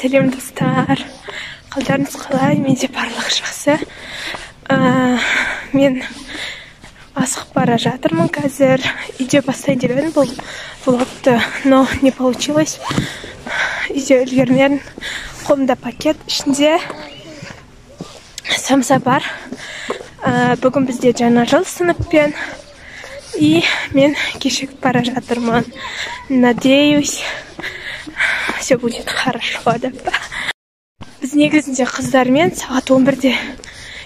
Сәлем достар. Қалдарыңыз қалай? Менде барлығы жақсы. Мен асығып бара жатырмын қазір. Үйде бастайын деп едім бұл влогты, но не получилось. Үйде үлгермедім. Қолымда пакет, ішінде самса бар. Бүгін бізде жаңа жыл сыныппен. И мен кешігіп бара жатырмын. Надеюсь, все будет хорошо, деп. Біз негізінде қыздармен сағат 11-де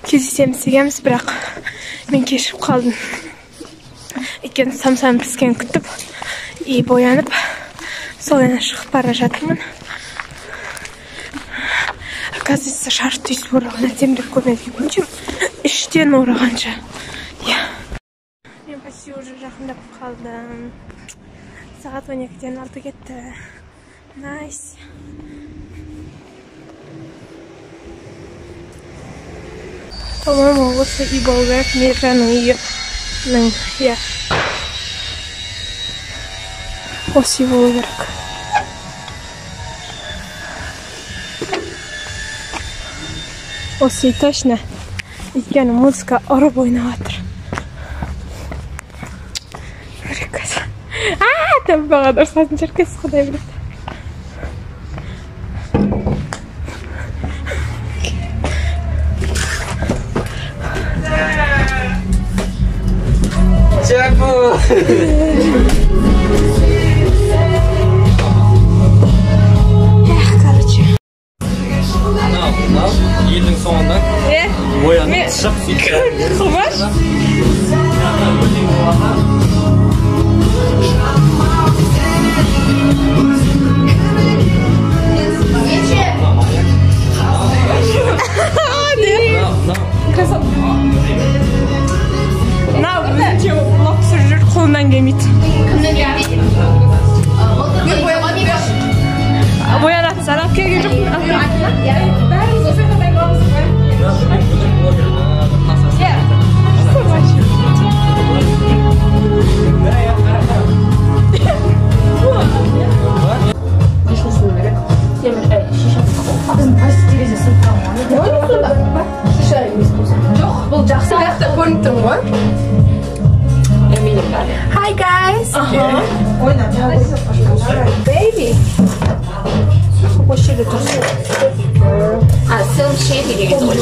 кездесеміз дегенбіз, бірақ мен кешігіп қалдым. Өйткені самсаны піскен күтіп, и боянып, сол yana шығып бара жатырмын. Оказывается, шаш түйісіп ораған әдемірек көрінеді екеншім. Іштен орағанша. Мен почти уже жақындап қалдым. Сағат 12-ден алты кетті. Nice. По-моему, осы үй болу керек, Мейіржанның үйінің, осы үй болу керек. Осы үй точно. Өйткені музыка ұрып ойнап жатыр. Приказ. Там баға дұрсатын жеркесі құдай біледі. Короче. Елдің соңында боянып шығып сөйтіп. Қылмаш? Қолынан келмейді. Мен боянатын сарап келген жоқпын. Бәріміз осы қандай қыламыз ғой. Бұл жақсы аяқта көрініп тұрмын ғой. Hi guys. Baby. Қошелі тұрсы. Сел шеті деген ғой.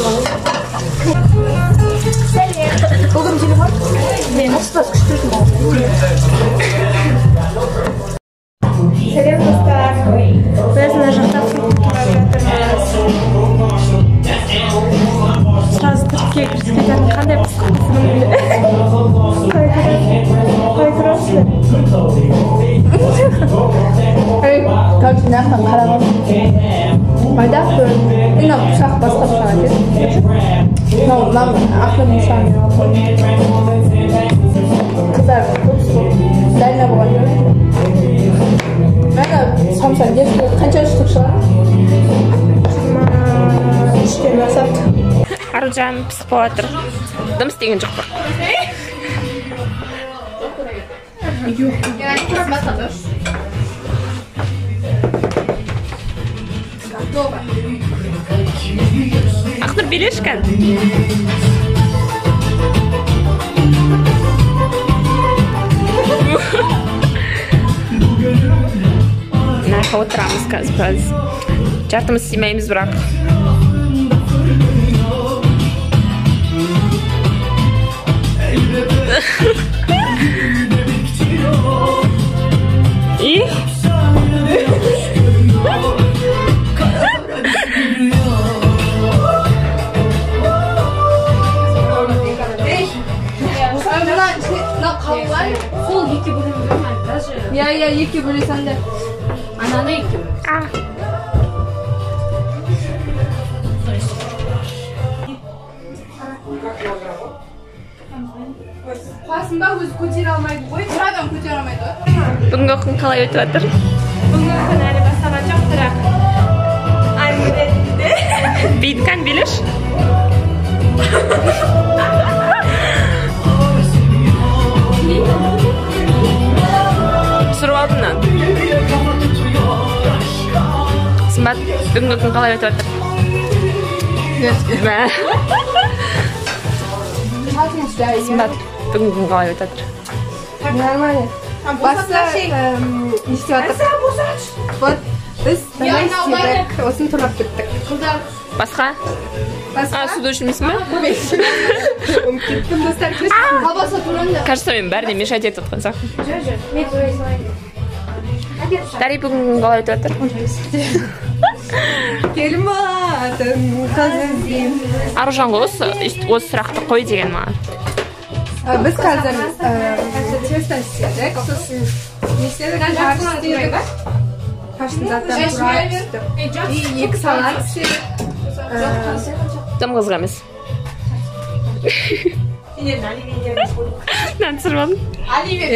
Сәлем. Бүгін телефон? Мен ұстаз күштірдім. Сәлем достар. Біз мына жақта футболға жатырмыз. Сразу түрікке кірісіп кететін қандай пысқысының Как жинақтан қарағым. Майда бір мына ұшақ басқа ұшақ әкелді. Мынау ақырын ұшағын қыздар дайына болған жер. Мәні самсан қанша үштік шығар? 3-тен асады. Аружан пісіп отыр. Дым істеген жоқ бар. Ақтыр берешкен. Нақа отырамыз қазір. Жартымыз симейміз бірақ. И? Сол екі бөлім. Я, екі бөлесем де. Ананы екі бөлем. Қасым ба өзі көтер алмайды ғой. Бір адам көтер алмайды ғой. Бүгінгі күн қалай өтіп жатыр? Бүгінгі күн әлі бастаған жоқ, бірақ әңгімеледі. Бейдікан біліш? Бүгінгі күн қалай өтіп жатыр? Сымбат, бүгінгі күн қалай өтіп жатыр? Нормально. Баста не істеп жатыр? Вот біз дана істедік. Осыны тұрап кеттік. Басқа? Суды ішмейсің бе? Кеттім достар. Кажется, мен бәріне мешать етіп отқан сияқты. Дари, бүгінгі күн қалай өтіп жатыр? Келмадың қазір. Аружанға осы сұрақты қой деген маған. Біз қазір тесто істедік. Сосын не істедік? Жарты істедік. Қашындаттан тұрап істедік. И 2 салат істедік. Тым қызға емес. Мен түсірмадым.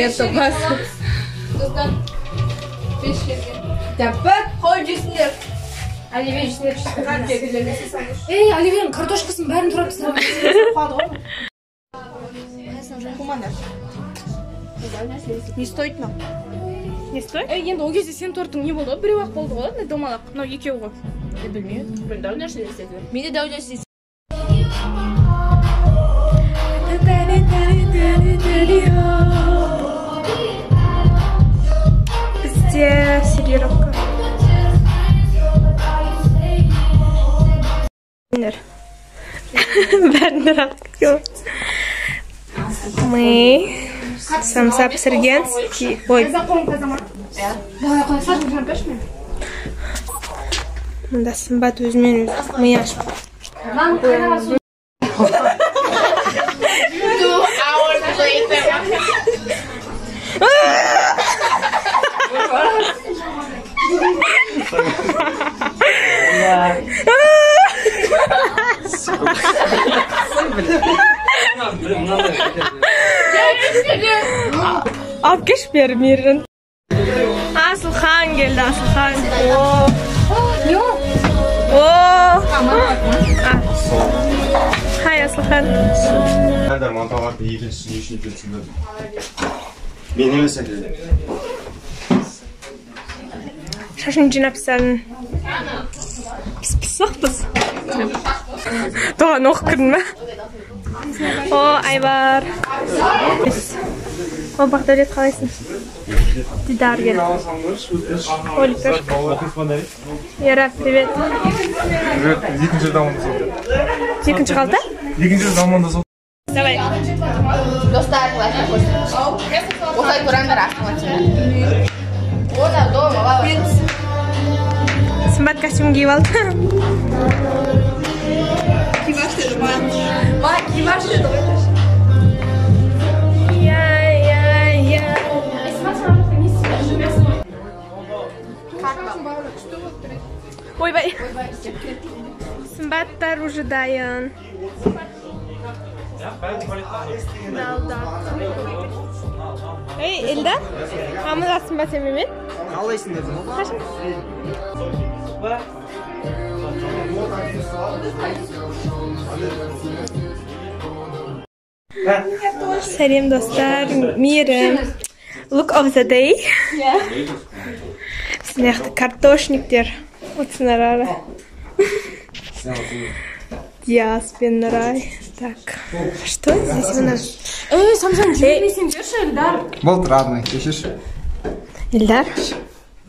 Это бас. Тәппіт. Қой жесіңдер. Оливье жесіңдер. Ей, Оливьенің картошкасын бәрін тұрап тастап. Не стоит нам? Не стоит? Енді ол кезде сен тортың не болды? Біреу-ақ болды ғой, домалақ. Мынау екеу ғой. Білмеймін. Мен дәу нәрсе істедім. Мен де дәу нәрсе істедім. Бізде сервировка. Бәрін мы самса пісірген ой мында Сымбат өзімен өзі ми ашып Alp geç vermiyorum. Asılhan geldi Asılhan. Yok. Hay Asılhan. Nerede mantığa bir yedirsin, yeşil yedirsin dedim. Beni mesela. Şaşıncı написали. Пис. Daha noch kırma. O Ayvar. O Бағдәулет қалайсың? Дидар келді. Олипер. Ера, привет. Привет, екінші заманда сол. Екінші қалды? Екінші заманда сол. Давай. Достар классно. Осылай көрәңдер астыңа. Ода дома, баба. Сымбат костюм киіп алды. Киваш деді ғой. Ойбай. Сымбаттар уже дайын. Ей, Элдар? Қамыз Сымбат емемен? Қалайсың дедім. Сәлем достар, мейірім. Look of the day. Сынаяқты картошниктер. Отсынар ара. Диас пен Нұрай. Так, что здесь у нас? Ей, Самсан, жүрмесеңдерші, Элдар. Болды, радный, кешеш. Элдар?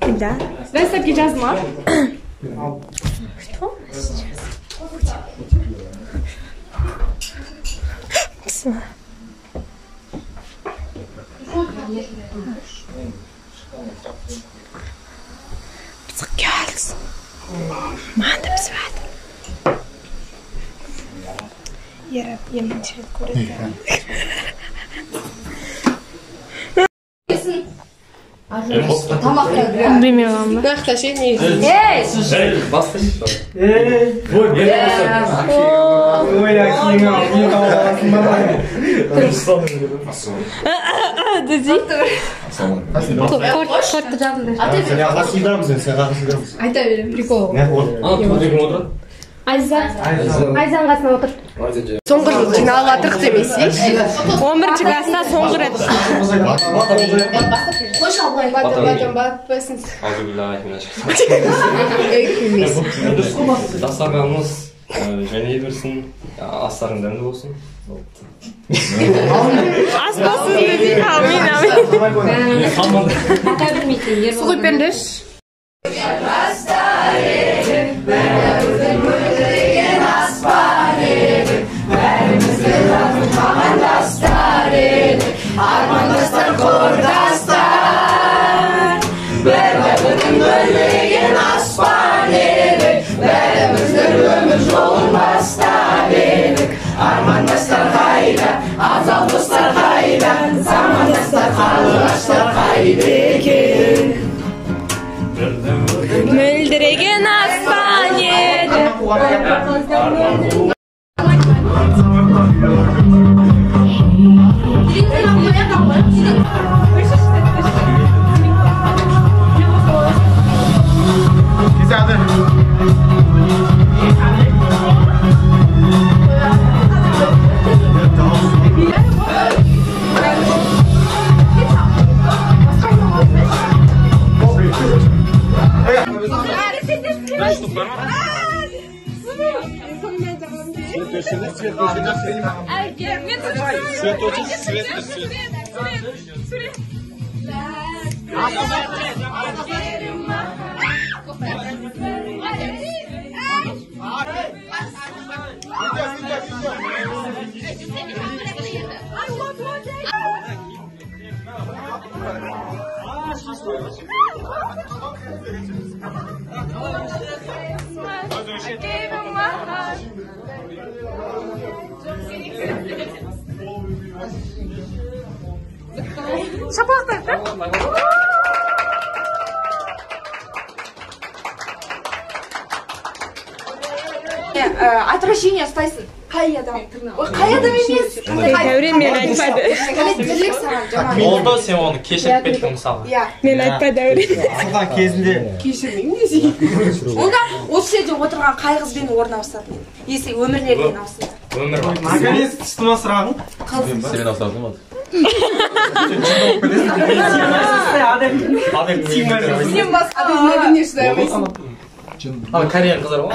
Элдар? Дай сәпке жазма. Что сейчас? Посмотри. Пысық келсін. Маңды пісіп. Ерап, емін черет көреді. Білмеуім ба? Нақта ше не? Айта берем, прикол. Ана тұрдың отырады. Айзан қасына отыр. Соңғы жыл жиналып жатырық демейсіз. 11 класста соңғы рет. Дастарханымыз және берсін, астарың дәмді болсын. Ас болсын дейді. Амин. Ата білмейтін. Су құйып беріңдерші. Armandastar kordastar Beraberin bölegen aspan edik Berimizdir ömür yolun bastar edik Armandastar hayra, azaldastar hayra Zamandastar kalılaştar hayrekin Möldiregen aspan edik. Отвращение ұстайсың. Қай адам? Қай адам емес? Дәурен мен айтпады. Тірлік саған жаман. Болды, сен оны кешіріп кеттің мысалы. Мен айтпады Дәурен. Алған кезінде Кешірмеймін десең. Онда осы жерде отырған қай қызбен орын ауысатын еді? Если өмірлерінен ауысында. Өмір бар. Наконец тұстыма сұрағың. Сен ауысардың ба? Сен басқа не шыдай алмайсың. Кореян қыздар ғой.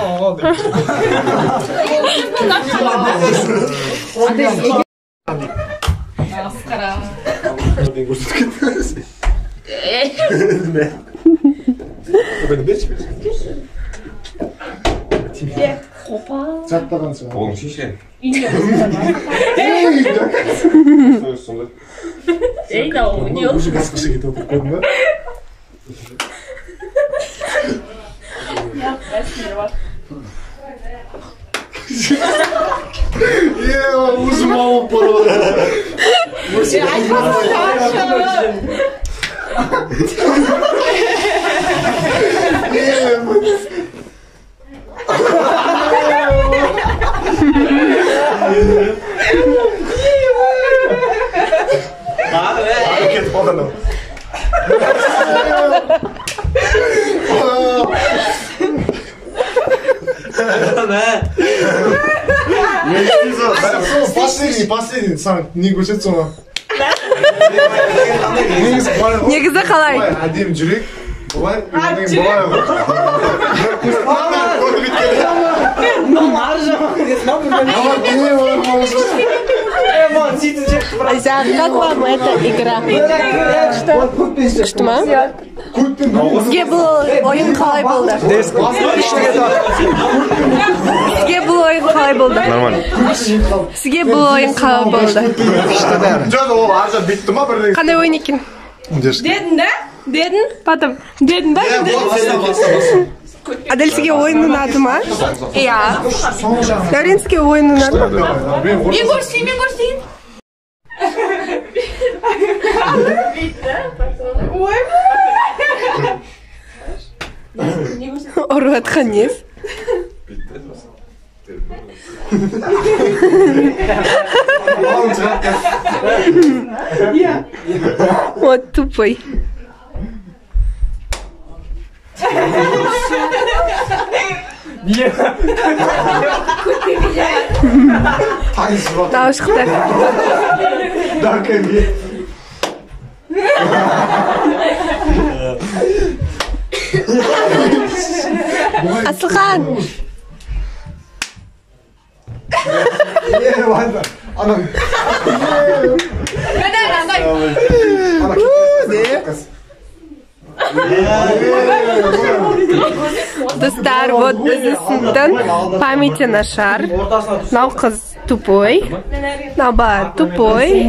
Оң шешен. Ей, да, ол не ол? Басқаша кетіп отырып көрдің ба? Өзім ауып барып кетіп қалған ау. Последний, сам не көрсет соны. Негізі қалай? Әдем жүрек, бұлай, Как вам эта игра? Что ма? Сізге бұл ойын қалай болды? Сізге бұл ойын қалай болды? Нормально. Сізге бұл ойын қалай болды? Жоқ, ол аржа бекті ма бірден? Қандай ойын екен? Дедің да? Дедің? Потом. Дедің ба? Адель, сізге ойын ұнады ма? Иә. Дәурен, сізге ойын ұнады ма? Мен көрсейін. Ұрып атқан нес? Вот тупой. Niye? Dауыс шықты. Асылхан. Достар, вот бізді сыныптан памяти нашар. Мынау қыз тупой, мынау бала тупой,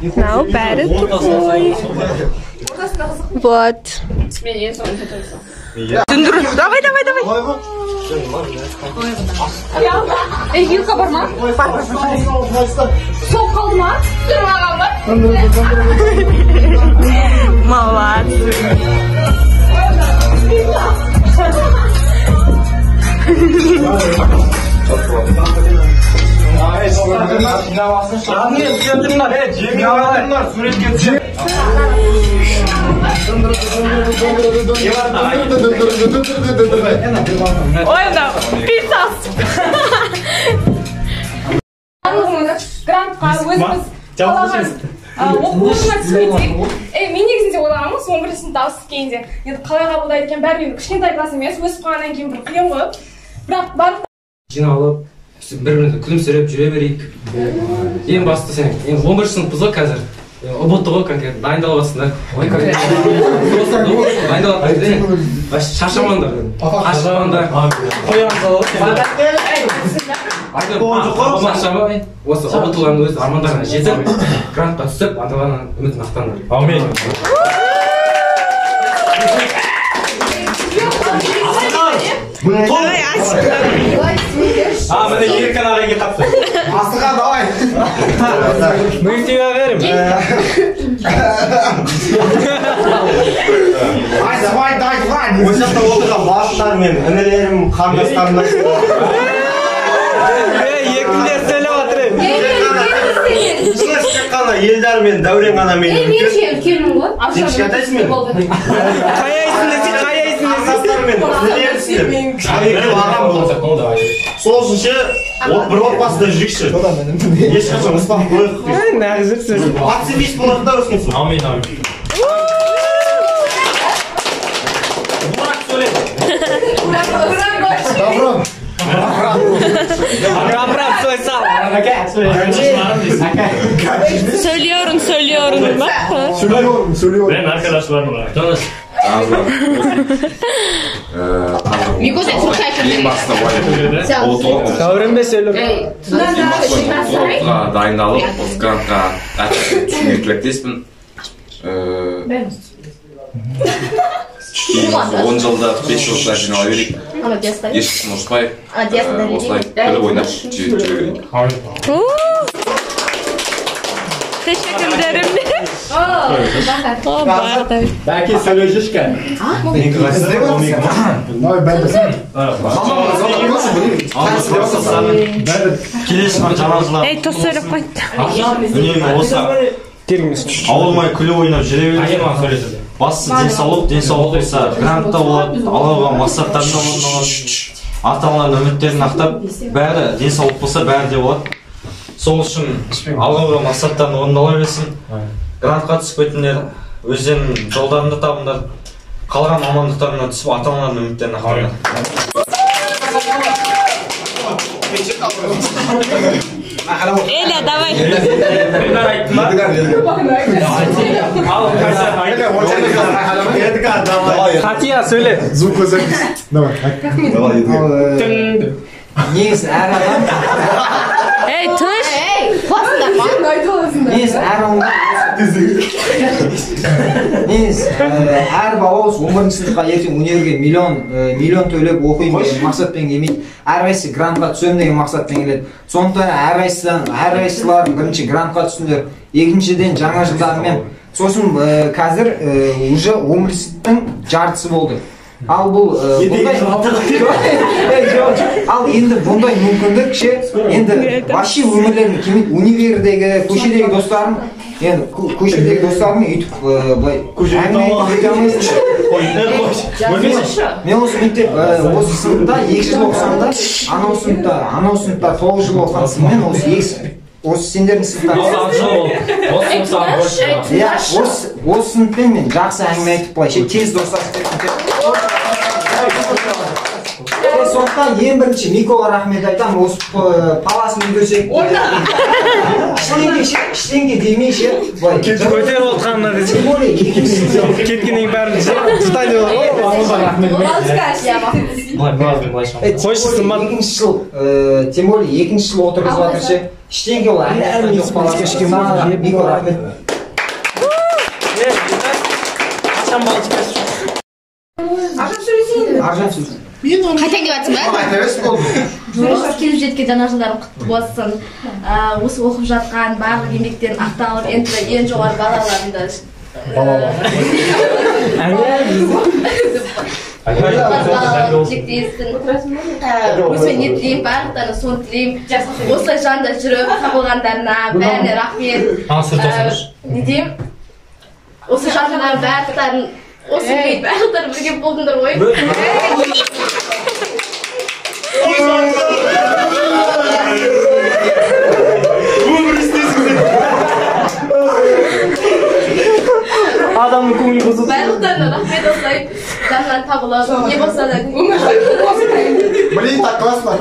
мынау бәрі тупой. Вот. Давай. Ey, yılka var mı? Soğuk kaldı mı? Durmadan mı? Молодцы. Oyunda pizzas. Grantқа өзіміз қалаған оқушыны түсмейдік. Мен негізінде ойлағанмын, соңғы бір сыныпта ауысып келгенде. Енді қалай қабылдайды екен, бәрібір енді кішкентай класс емес, өсіп қалғаннан кейін бір қиын ғой. Бірақ барлық Жиналып, бір-бірімізді күлімсіреп жүре берейік. Ең басты сен, 11 сыныппыз ғой қазір. ұбт ғой конкретно дайындалып жатсыңдар. Ой дайындалып жатыр. Шаршамаңдар. Шаршамаңдар. Қоямыз алып. Осы ұбт-лардың өз армандарына жетіп, грантқа түсіп, ата-ананың үмітін ақтаңдар. Амин. Міне еркін ағайға қапты. Асыға давай. Мектебе берім. Айсыбай дайдыған. Осы жақта отырған башықтар мен інілерім, қандастарымдар. Екіндер сөйлеп отыр. Тек қана елдар мен дәурен ғана мен үлкен. Мен үлкенмін ғой. Сен кішкентайсың мен. Қандастармен інілерсіңдер. Әуеке ағам болды. Сол үшінші бір отбасында жүрекші. Ешқашан ұстап қойық. Оптимист болатында өскенсің. Амин. Бұрақ сөйледі. Брат söylesal. Söylüyorum. Ben arkadaşlarım var. Tanış. Микоса, слушай, ең басты дайындалып, осы грантқа түсуге тілектеспін. 10 жылда 5 жылда жинала берейік. Ешкім ұрыспай, осылай біліп ойнап жүре берейік. Teşekkür ederim. Belki söyleyecekken. Ey, toz söyle koy. Үнемі осы ауылмай күліп ойнап жүре берейік. Басты денсаулық болса, грантта болады, алуға мақсаттарында орындалады. Ата-аналардың үміттерін ақтап, бәрі денсаулық болса, бәрі де болады. Сол үшін алуға мақсаттарын орындала берсін. Грантқа түспейтіндер өздерінің жолдарында табыңдар. Қалған мамандықтарына түсіп, ата-аналардың үміттерін ақтаңдар. Эля, давай. Хатия söyle. Звук запись. Давай. Негізі әр адам Ey, tuş. әр бала осы 11-ші сыныпқа ертең универге миллион төлеп оқиын деген мақсатпен келмейді. Әрқайсысы грантқа түсемін деген мақсатпен келеді. Сондықтан әрқайсылар бірінші грантқа түсіңдер. Екіншіден жаңа жылдармен сосын қазір уже 11-ші сыныптың жартысы болды. Ал бұл енді бұндай мүмкіндік енді вообще өмірлерін келмейді. Универдегі, көшедегі достарым, енді көшедегі достарым үйтіп былай әңгіме ете алмайсың. Мен осы мектеп осы сыныпта 2 жыл оқысамда, анау сыныпта 9 жыл оқығансымен осы сендердің сыныпта. Осы сыныппен мен жақсы әңгіме айтып былайша тез достасып кеттім. Сондықтан ең бірінші Микоға рахмет айтамын, осы паласын үйресек. Іштеңге демейше. Көтер отқанына кеткеннен бәрін стадио. Тем более екінші жыл отырғызып жатыршы. Іштеңге ол әрі жоқ паласын ішкен Мико рахмет. Қашан бал çıkarsın? Аржан сөйлесін. Қайтаң деп жатсың ба? Айта берсін болды. Келіп жеткен жаңа жылдарың құтты болсын. Осы оқып жатқан барлық еңбектерін ақталып, ең жоғары балаларында тілектесін. Өзімен не тілеймін, барлықтарына соны тілеймін. Осылай жанында жүріп, табылғандарына бәріне рахмет. Не деймін? Осы жанында барлықтарын осы барлықтары бірге болдыңдар ғой. Adamın көңіл бұзылды. Барлықтарына рахмет осылай жанынан табылып, не болса да Блин, так классно.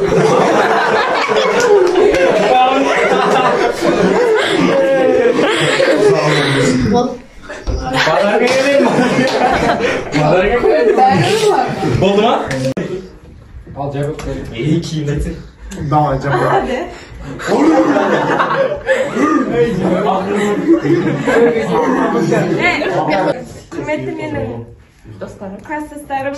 Pazarga geleyim mi? Pazarga geleyim mi? Oldu mu? Al cevap. İyi kıymetli. Давай, cevap. Hadi. Kıymetli benim klassdostlarım.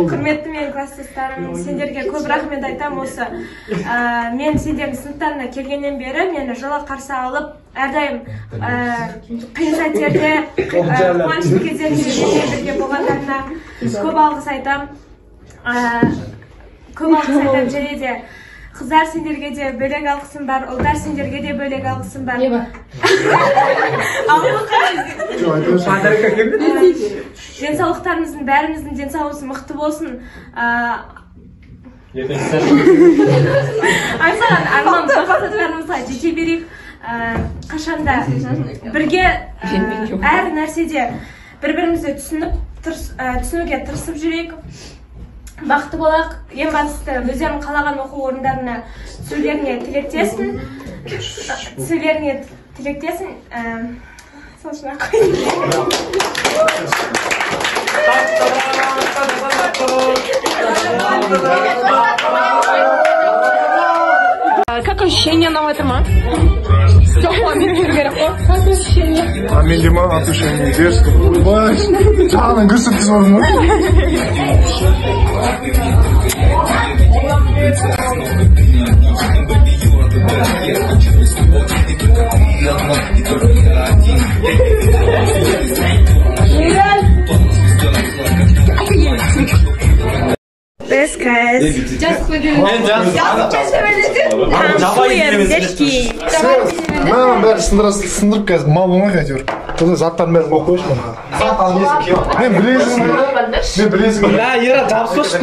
Құрметті менің класстастарым, сендерге көп рахмет айтамын осы. Мен сендердің сыныптарына келгеннен бері мені жылы қарсы алып, әрдайым қиын сәттерде, қуанышты кездерде бірге болғандарына көп алғыс айтамын. Және де қыздар сендерге де бөлек алғысым бар, ұлдар сендерге де бөлек алғысым бар. Денсаулықтарыңыздың бәріміздің денсаулығымыз мықты болсын. Аймаған арманымыз мақсаттарымызға жете берейік. Қашанда бірге әр нәрседе бір-бірімізді түсінуге тырысып жүрейік. Бақытты болайық. Ең бастысы өздерің қалаған оқу орындарына түсулеріне тілектесін. Солшына қойын. Как ощущение нового тома? Как ощущение? А мен де маған отношение дерзко. Улыбаюсь. Жағынан гүрсіп кіз болдың ғой. Biz kız. Маған бәрі сындырып қазір мал болмай әйтеуір. Сонда заттарын бәрін оқып қойшы маған. Мен білесің. Бля, Ера, жабысып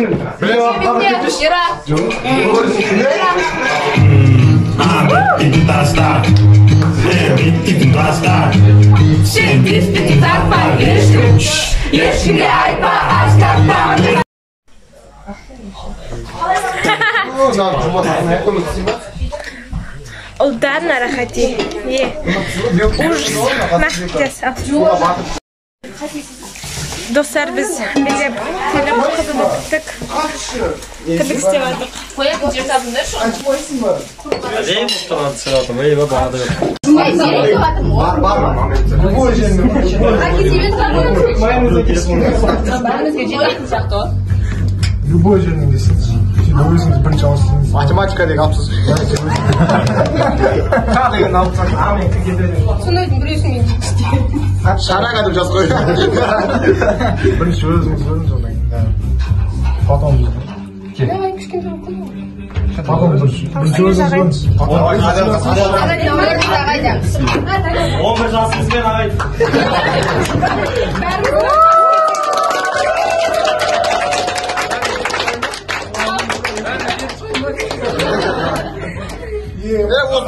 Ұлдар нарахати. Ужас. Достар, біз билеп телефон қызын өттік. Тірлік істеп алдық. Қояқын жер табындар шоң. Әдейім ұқтаған сыратым, ей ба бағады жоқ. Любой жерінен десеңіз. Өзіңіз бірінші ауысыңыз. Математика деген алыпсыз. Та деген алыпсыз. Сонда біреусің мен Шарага деп жаз қой. Бірінші өзіңіз одан кейін. Потом Мен кішкентай болып қалдым. Тағы бір сөз өзіңіз. 11 жасыңызбен ағай.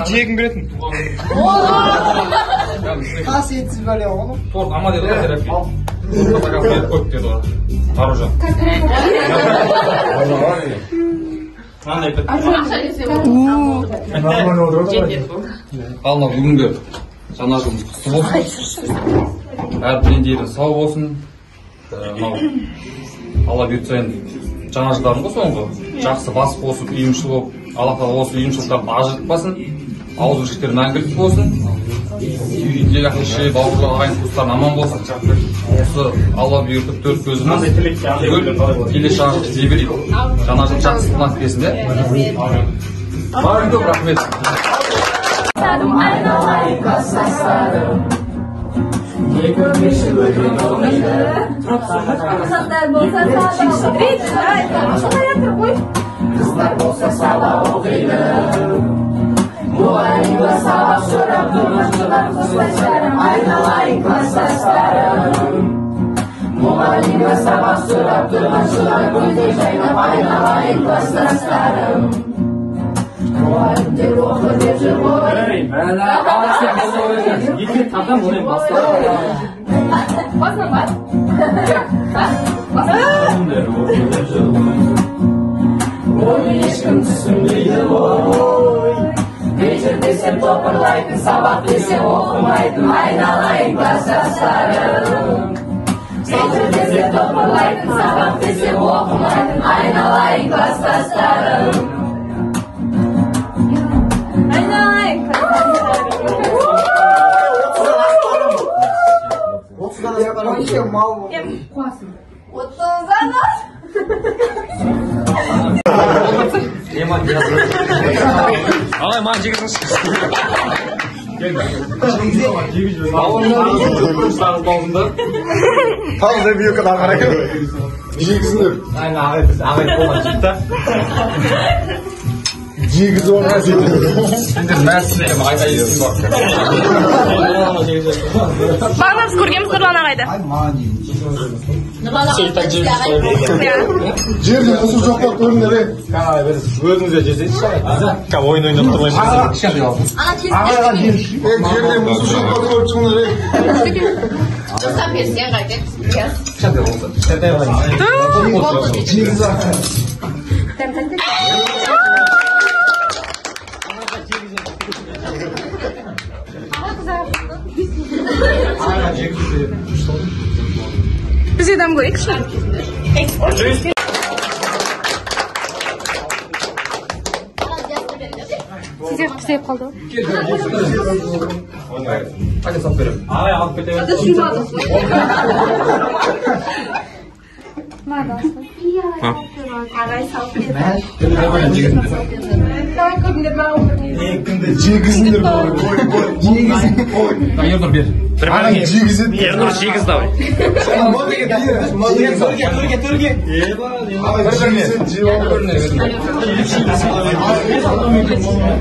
Жегім келетін. Қасиетсіз бәле оны. Торт ама деді ғой терапия. Тортқа қойып қойып деді ғой. Аружан. Ал бүгінгі жаңа жылымыз құтты болсын. Әрбір дейді сау болсын. Алла бұйыртса енді жаңа жылдарың ғой соңғы. Жақсы бас қосып, үйімшіл болып, Алла тағала осы үйімшілдерді ажыртпасын. Ауызбіршіліктер мәңгілік болсын. Үйдегі әке-шеше, бауырлар, ағайын туыстарың аман болсын. Осы Алла бұйыртып төрт көзіміз келесі жаңа жыл тие берейік. Жаңа жыл жақсы қонақ келсін, де? Бар көп рахмет. Айналайын қастастарым, не көрмеші өткен өмірді. Қыздар болса сабақ оқиды. Мұғалімге сабақ сұрап тұрған қыздастарым, айналайын кластастарым. Мұғалімге сабақ сұрап тұрған көздей жайнап, айналайын кластастарым. Мұғалімдер оқы деп жүр ғой. Басынан бар. Оны ешкім түсінбейді ғой. Вечер десем топырлайтын, сабақ десем оқымайтын, айналайын кластастарым. Вечер десем топырлайтын, сабақ десем оқымайтын, айналайын кластастарым. Айналайын кластастарым. Ағай, маған жегізіңізші. Тағы да бүйек ары қарай. Жегізіңдер. Ағай болған жейді да. Жегіз оңға сендер. Сендер мәсілем айда есім бар. Бағыныз көргеніміз Нұрлан ағайды. Жерде құсып жоқтар көріңдер. Өзіңізге жесейінші ағай. Ойын ойнап тұрмайсыз. Ағайға жерде мұсып жоқтар көріп шығыңдар. Жасап берсең қайтып. Biz edem koyayım şu an. Size hep kaldı. Hadi sap verim. Ағай алып кете берді. Жегізіңдер. Ернұр бер. Ағай жегізеді. Ернұр жегіз давай. Төрге.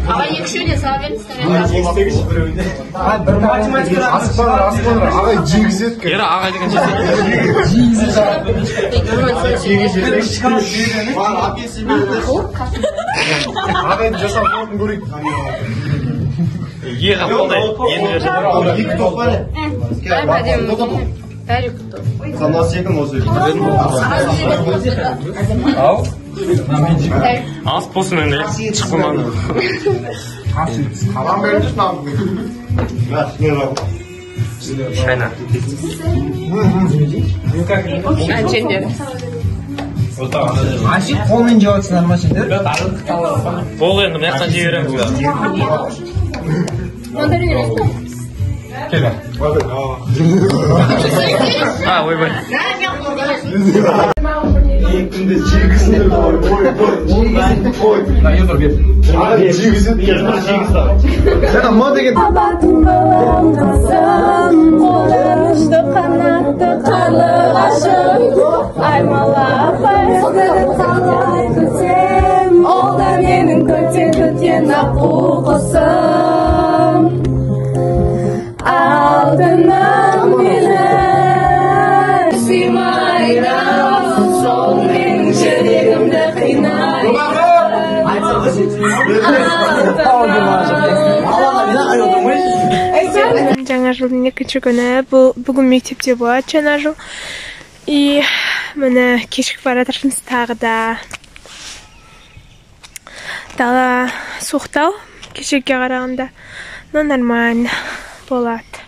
Ағай екі үшеуіне сала беріңіз. Ағай жегізеді. Ера ағай деген жегіз. Ағайды жасап қоятын көрейік. Еға қолдай. Екі топ бар. Бәрі күтті. Санасы екім осы. Ау? Ас болсын енді шықпамады. Қалам бердіш нам. Шайна. Әншендер. Қолмен жауатсыңдар ма сендер? Бол енді мынаяқтан жей береміз. Мандарин емес пе? Келе. Ойбай. екінді жегізді ой ben ой Dur bir. Abi jegizdi Sen ama деген Abatın balımdasın Oluruştu kanattı karlılaşım Aymalap aymalap kötem O da benim köten kokusum Aldınım bile Simayram Sol benim yüreğimde kıynay Жаңа жылдың екінші күні бүгін мектепте болады жаңа жыл. И міне кешігіп бара жатырмыз тағы да. Дала суықтау кешегіге қарағанда, но нормально болады.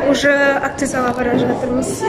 Уже актезалға бара жатырмыз.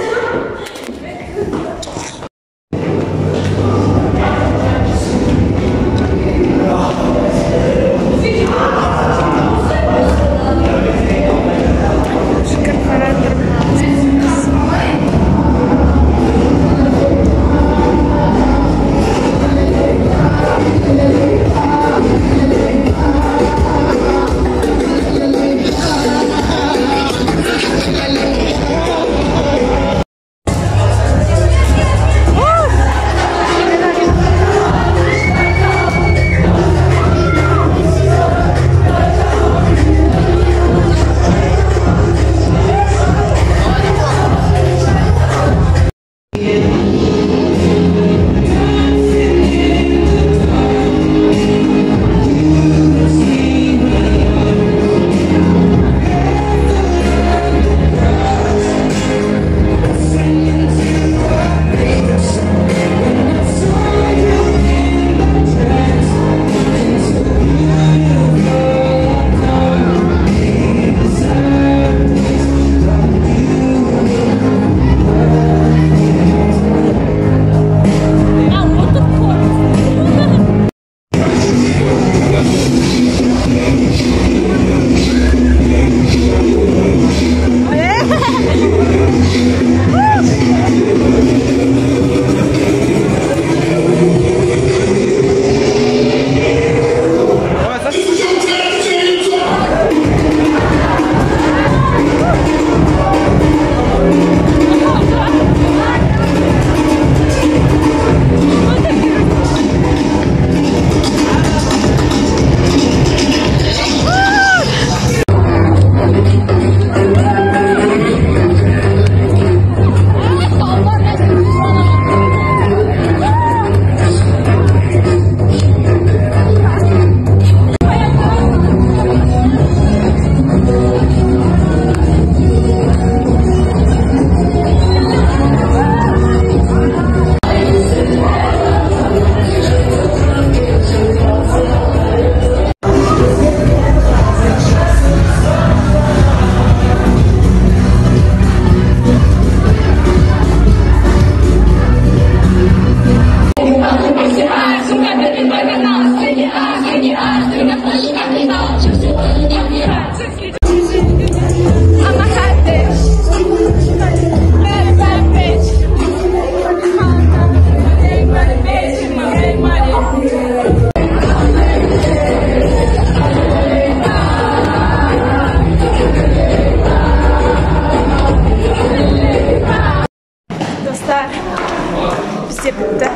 Bizde bitti.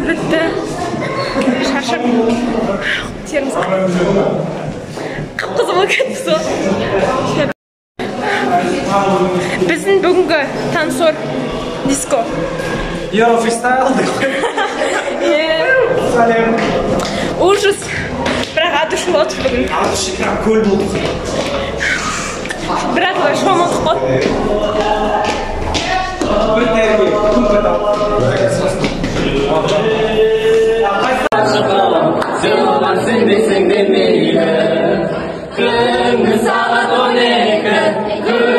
Bitti. Şaşıp terimiz qıp-qızıl болып кетті. Біздің бүгінгі танцор диско. Eurofreestyle. Ужас. Бірақ адушын отыр бүгін. Көл болдық. Бірақ шом отыр қой. Sığmasın desin demeyle Kırmızı saat 12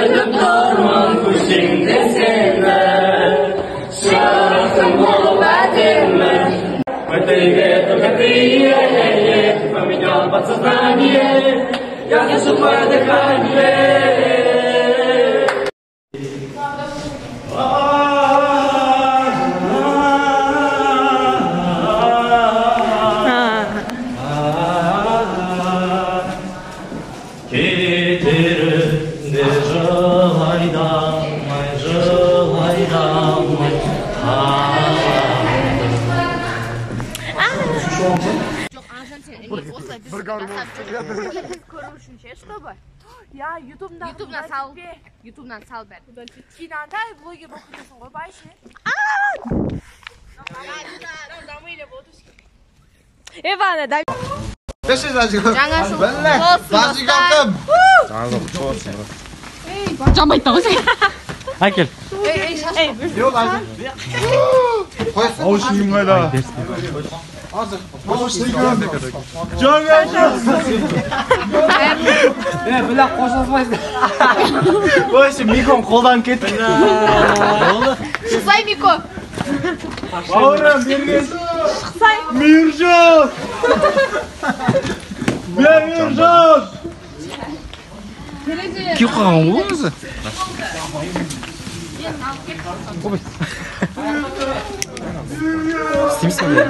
привет, привет, поменял подсознание, я слышу твое дыхание. Ya YouTube'dan sal ben. Kinanda blogger болып кетесің ғой байшы. Ивана, дай. Жаңа жыл зажигалкам. Жамайт ғой сен. Әкел. Аушың қайда? Бірақ қосылмайсың. Ойсы микон қолдан кетті. Шықсай Мико. Бауырым берген. Мейіржан. Мейіржан. Ке қойған ғой өзі? İster misin?